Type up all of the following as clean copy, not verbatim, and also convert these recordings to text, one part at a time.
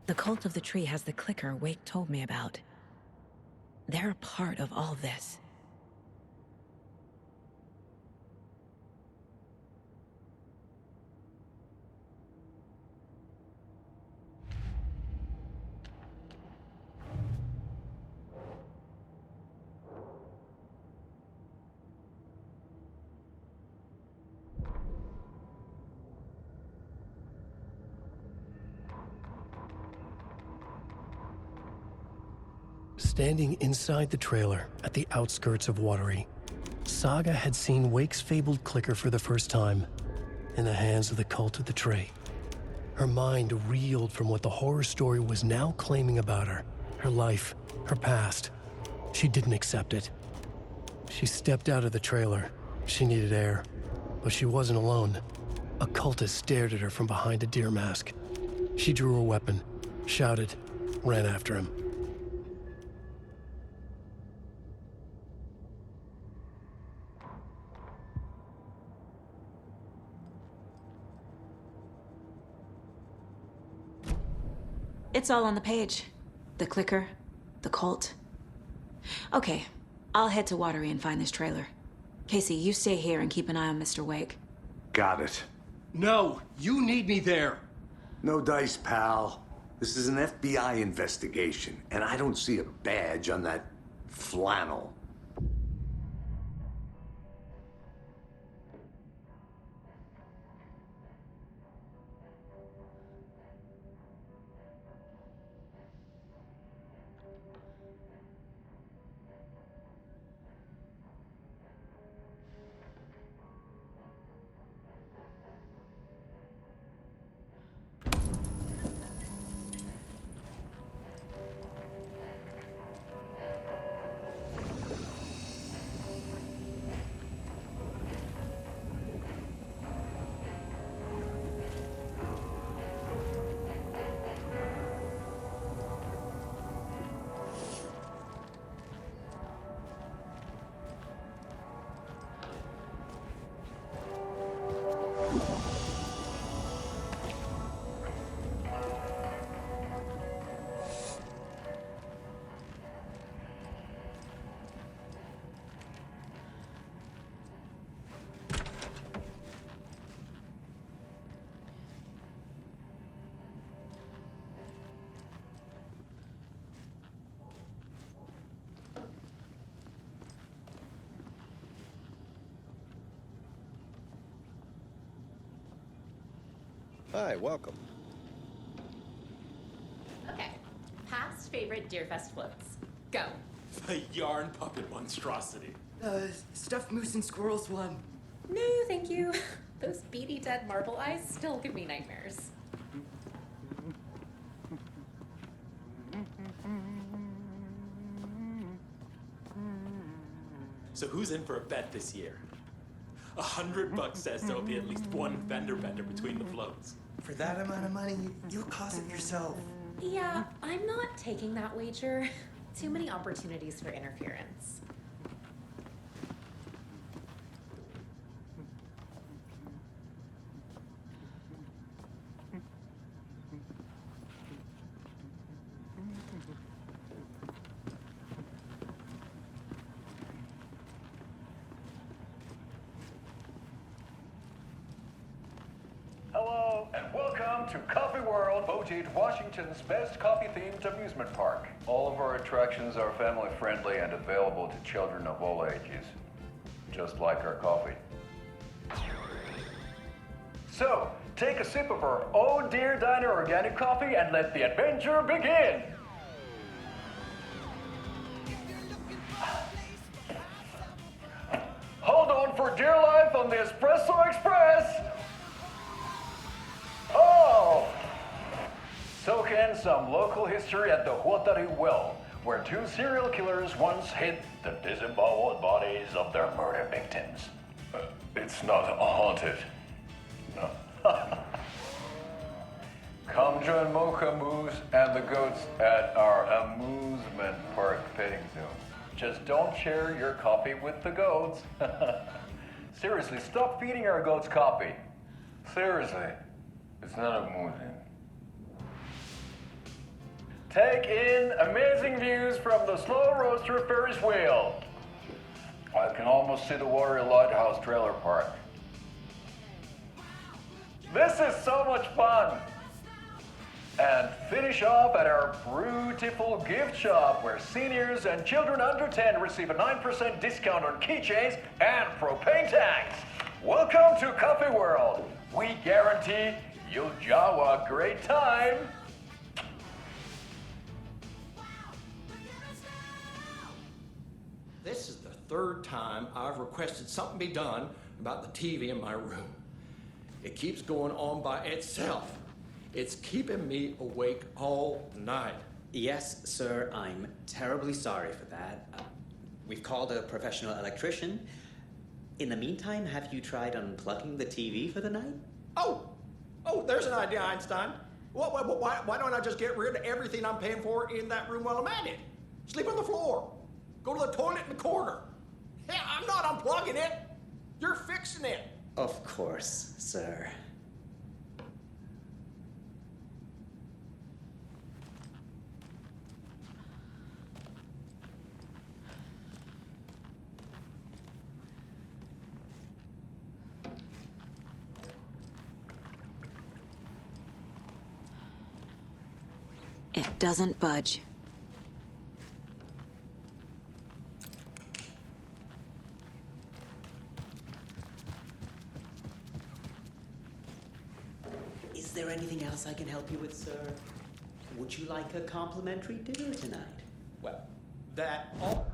The cult of the tree has the clicker Wake told me about. They're a part of all this. Standing inside the trailer at the outskirts of Watery, Saga had seen Wake's fabled clicker for the first time, in the hands of the cult of the tree. Her mind reeled from what the horror story was now claiming about her, her life, her past. She didn't accept it. She stepped out of the trailer. She needed air, but she wasn't alone. A cultist stared at her from behind a deer mask. She drew her weapon, shouted, ran after him. It's all on the page. The clicker, the cult. Okay, I'll head to Watery and find this trailer. Casey, you stay here and keep an eye on Mr. Wake. Got it. No, you need me there. No dice, pal. This is an FBI investigation, and I don't see a badge on that flannel. Hi, welcome. Okay. Past favorite Deerfest floats. Go. The yarn puppet monstrosity. Stuffed moose and squirrels one. No, thank you. Those beady dead marble eyes still give me nightmares. So who's in for a bet this year? $100 says there'll be at least one fender bender between the floats. For that amount of money, you'll cause it yourself. Yeah, I'm not taking that wager. Too many opportunities for interference. Hello, and welcome to Coffee World, voted Washington's best coffee-themed amusement park. All of our attractions are family-friendly and available to children of all ages, just like our coffee. So, take a sip of our Oh Dear Diner organic coffee and let the adventure begin! Hold on for dear life on the in some local history at the Huatari Well, where two serial killers once hid the disemboweled bodies of their murder victims. It's not haunted. No. Come join Mocha Moose and the goats at our amusement park petting zoo. Just don't share your coffee with the goats. Seriously, stop feeding our goats coffee. Seriously, it's not amusing. Take in amazing views from the Slow Roaster Ferris wheel. I can almost see the Watery Lighthouse trailer park. This is so much fun. And finish off at our beautiful gift shop where seniors and children under 10 receive a 9% discount on keychains and propane tanks. Welcome to Coffee World. We guarantee you'll jaw a great time. This is the third time I've requested something be done about the TV in my room. It keeps going on by itself. It's keeping me awake all night. Yes, sir, I'm terribly sorry for that. We've called a professional electrician. In the meantime, have you tried unplugging the TV for the night? Oh, there's an idea, Einstein. Why don't I just get rid of everything I'm paying for in that room while I'm at it? Sleep on the floor. Go to the toilet in the corner. Hey, I'm not unplugging it. You're fixing it. Of course, sir. It doesn't budge. Is there anything else I can help you with, sir? Would you like a complimentary dinner tonight? Well, that all...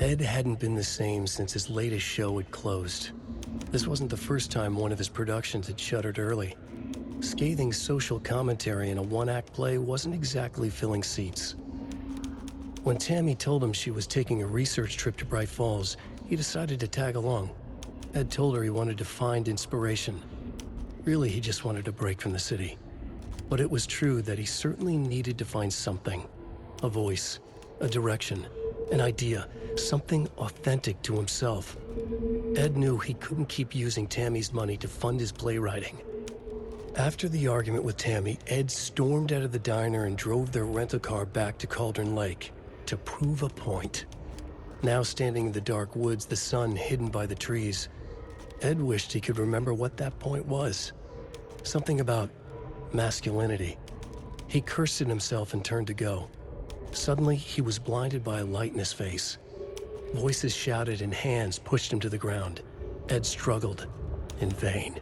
Ed hadn't been the same since his latest show had closed. This wasn't the first time one of his productions had shuttered early. Scathing social commentary in a one-act play wasn't exactly filling seats. When Tammy told him she was taking a research trip to Bright Falls, he decided to tag along. Ed told her he wanted to find inspiration. Really, he just wanted a break from the city. But it was true that he certainly needed to find something. A voice, a direction, an idea, something authentic to himself. Ed knew he couldn't keep using Tammy's money to fund his playwriting. After the argument with Tammy, Ed stormed out of the diner and drove their rental car back to Cauldron Lake to prove a point. Now standing in the dark woods, the sun hidden by the trees, Ed wished he could remember what that point was. Something about masculinity. He cursed at himself and turned to go. Suddenly, he was blinded by a light in his face. Voices shouted and hands pushed him to the ground. Ed struggled, in vain.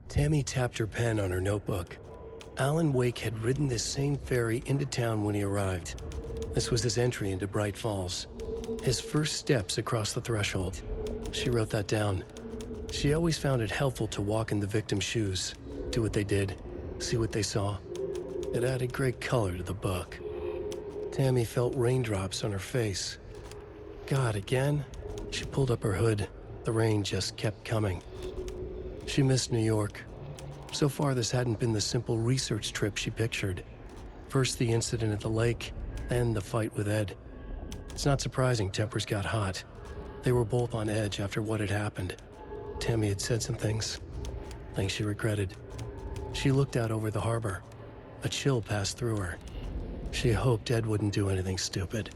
Tammy tapped her pen on her notebook. Alan Wake had ridden this same ferry into town when he arrived. This was his entry into Bright Falls. His first steps across the threshold. She wrote that down. She always found it helpful to walk in the victim's shoes, do what they did, see what they saw. It added great color to the book. Tammy felt raindrops on her face. God, again? She pulled up her hood. The rain just kept coming. She missed New York. So far, this hadn't been the simple research trip she pictured. First the incident at the lake, then the fight with Ed. It's not surprising tempers got hot. They were both on edge after what had happened. Tammy had said some things she regretted. She looked out over the harbor. A chill passed through her. She hoped Ed wouldn't do anything stupid.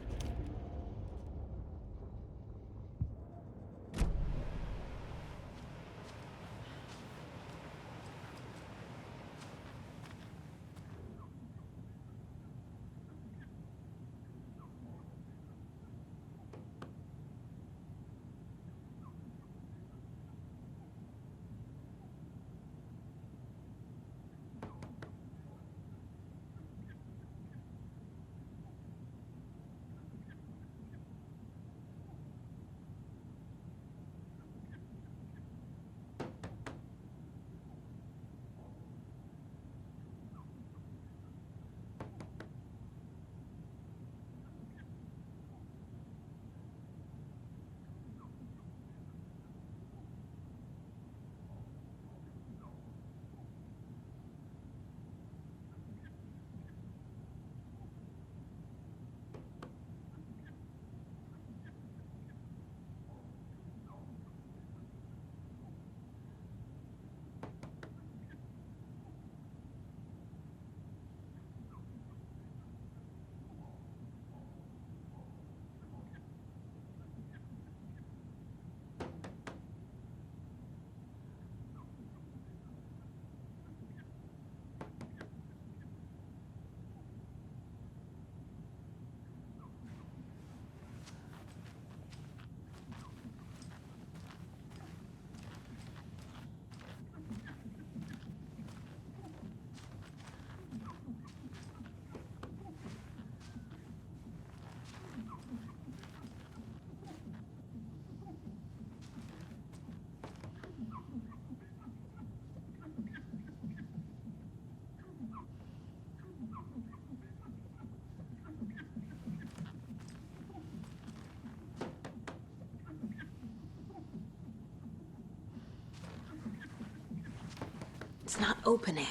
It's not opening.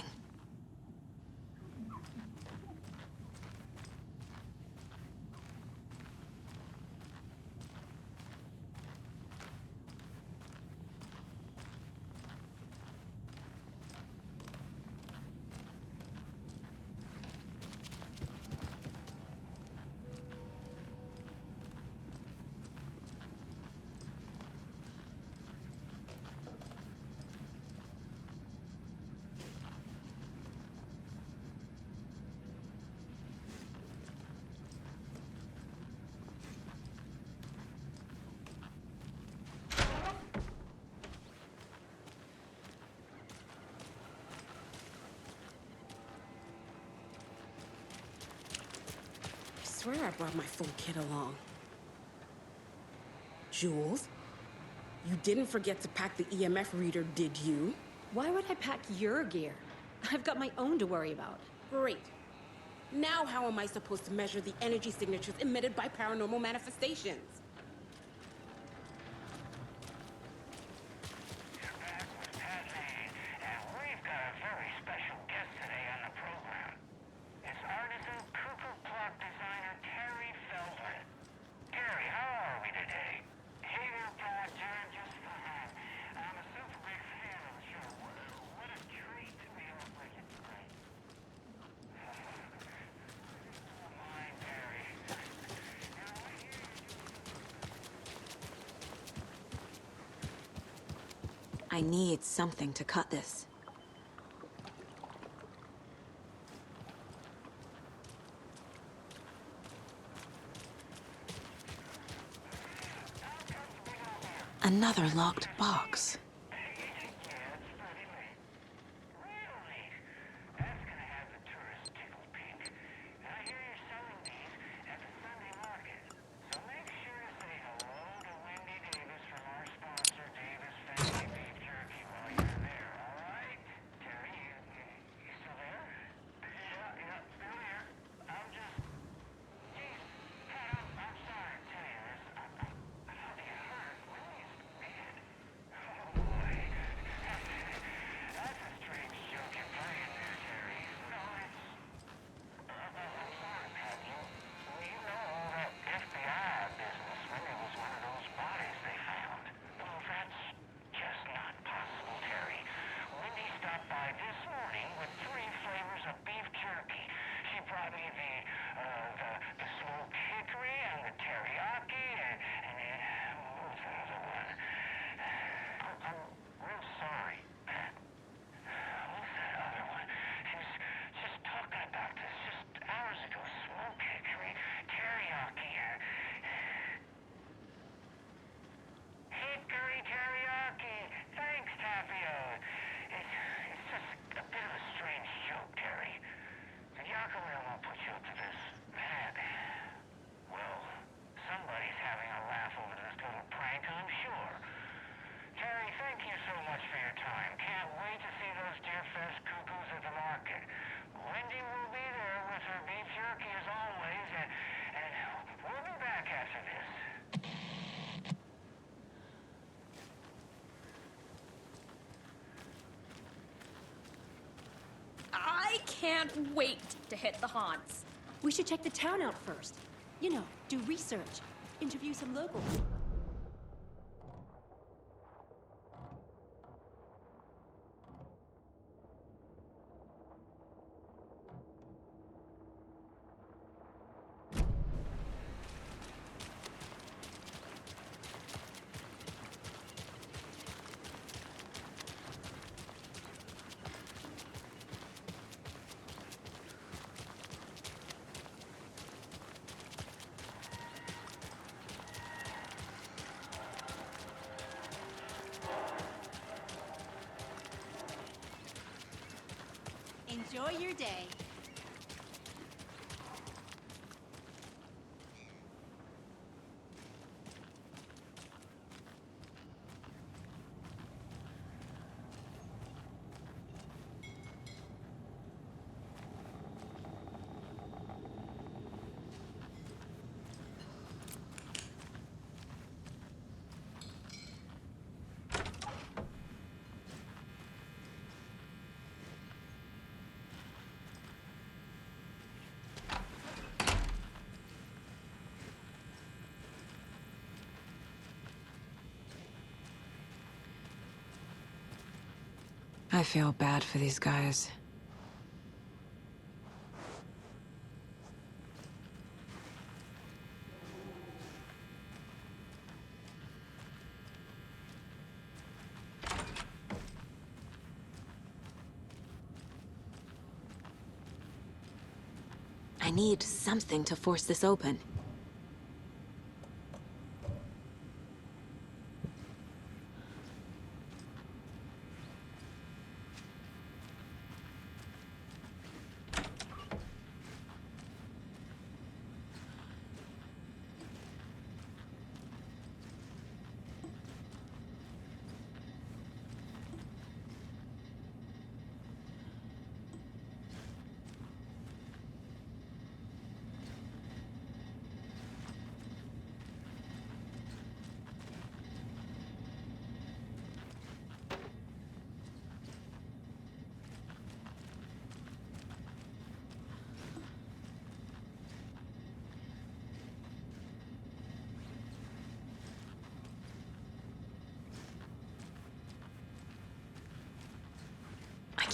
swear I brought my full kit along. Jules, you didn't forget to pack the EMF reader, did you? Why would I pack your gear? I've got my own to worry about. Great. Now how am I supposed to measure the energy signatures emitted by paranormal manifestations? I need something to cut this. Another locked box. I can't wait to hit the haunts. We should check the town out first. You know, do research, interview some locals. Enjoy your day. I feel bad for these guys. I need something to force this open.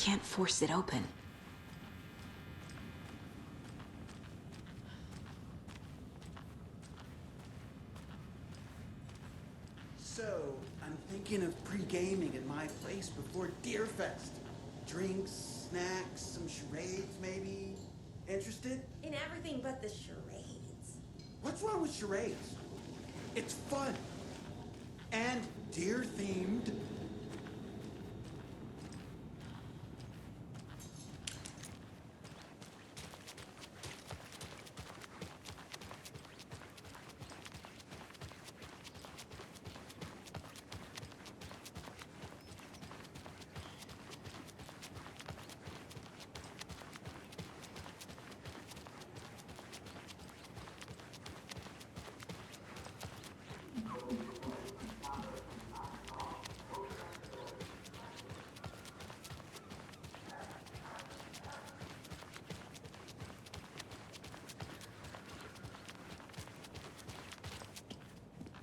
can't force it open. So, I'm thinking of pre-gaming at my place before Deerfest. Drinks, snacks, some charades, maybe. Interested? In everything but the charades. What's wrong with charades? It's fun. And deer-themed.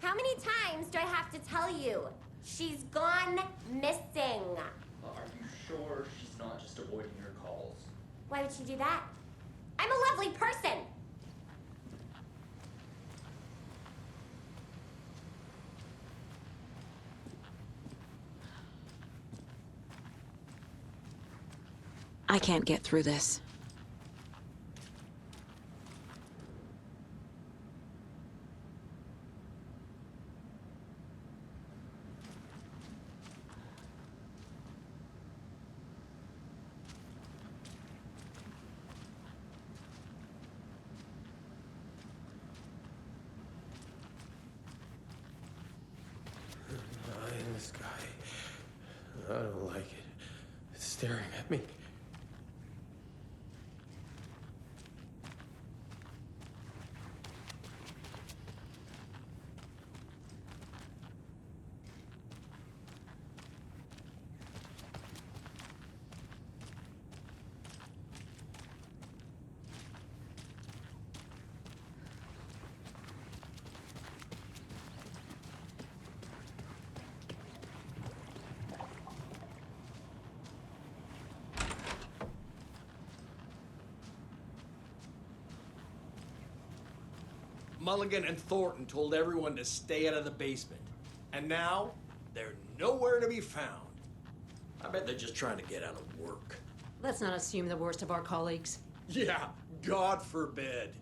How many times do I have to tell you? She's gone missing. Are you sure she's not just avoiding your calls? Why would she do that? I'm a lovely person. I can't get through this. Eye in the sky. I don't like it. It's staring at me. Mulligan and Thornton told everyone to stay out of the basement. And now, they're nowhere to be found. I bet they're just trying to get out of work. Let's not assume the worst of our colleagues. Yeah, God forbid.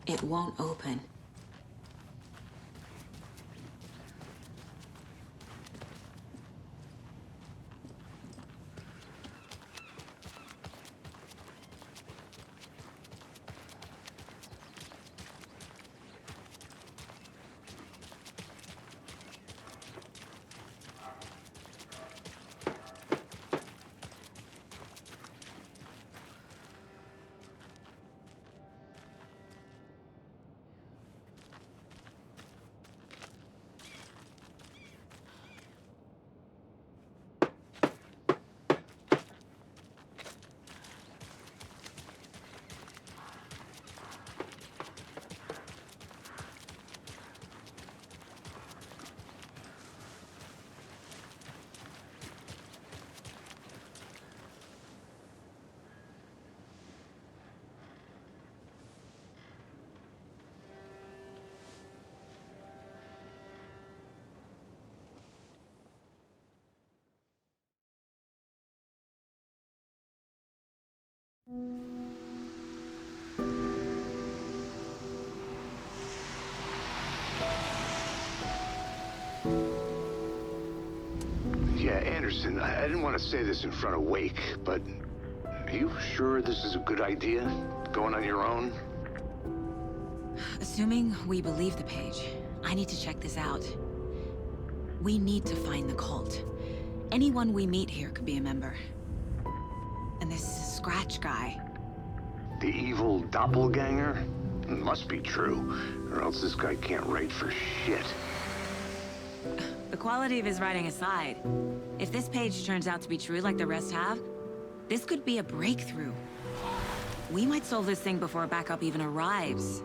It won't open. Yeah, Anderson, I didn't want to say this in front of Wake, but are you sure this is a good idea? Going on your own? Assuming we believe the page, I need to check this out. We need to find the cult. Anyone we meet here could be a member. And this Scratch guy. The evil doppelganger? It must be true, or else this guy can't write for shit. The quality of his writing aside, if this page turns out to be true like the rest have, this could be a breakthrough. We might solve this thing before backup even arrives.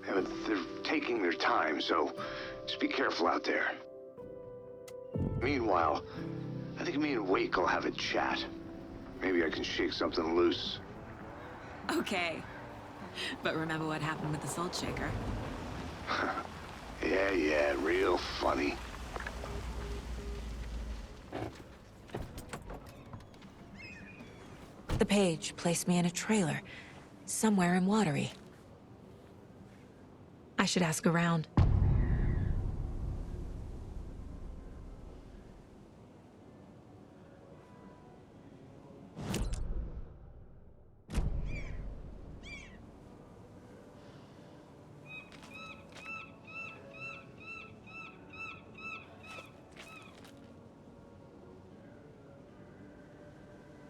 Yeah, but they're taking their time, so just be careful out there. Meanwhile, I think me and Wake will have a chat. Maybe I can shake something loose. Okay. But remember what happened with the salt shaker? Yeah, real funny. The page placed me in a trailer, somewhere in Watery. I should ask around.